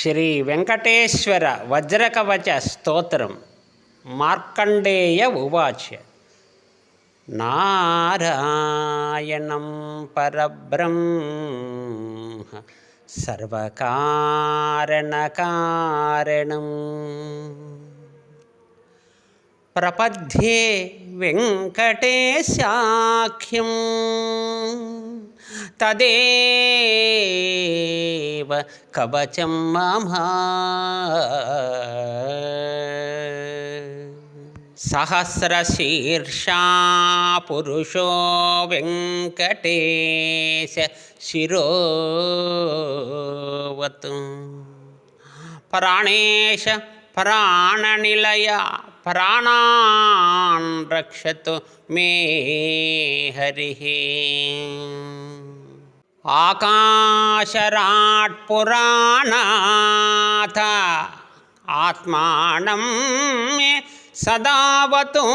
శ్రీ వెంకటేశ్వర వజ్రకవచ స్తోత్రం. మార్కండేయ ఉవాచ. నారాయణం పరబ్రహ్మ సర్వకారణకారణం ప్రపద్యే వెంకటేశాఖ్యం తదేవ కవచం మమ. సహస్రశీర్షా పురుషో వెంకటేశ శిరోవతు ప్రాణేశ ప్రాణనిలయ ప్రాణాన్ రక్షతు మే హరిః. ఆకాశరాట్ పురాణాథ ఆత్మానం మే సదావతు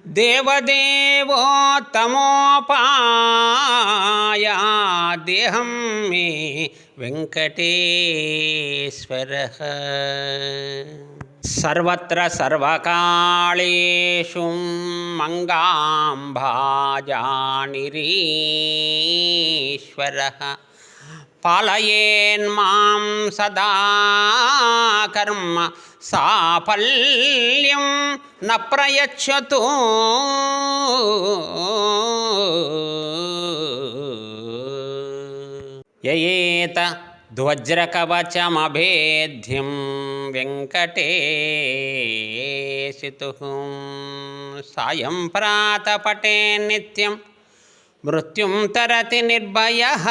దేవదేవోత్తమోపాయ దేహం మే వెంకటేశ్వరః. సర్వత్ర సర్వకాళేషు మంగాం భాజానిరీశ్వరః. పాలయేన్మాం సదా కర్మ సాఫల్యం న ప్రయచ్చతు. యయేత ధ్వజ్రకవచమభేద్యం వెంకటేశితుః. సాయం ప్రాతపటే నిత్యం మృత్యుం తరతి నిర్భయః.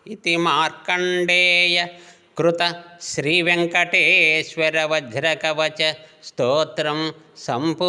ఇతి మార్కండేయ కృత శ్రీ వెంకటేశ్వర వజ్రకవచ స్తోత్రం సంపూర్ణం.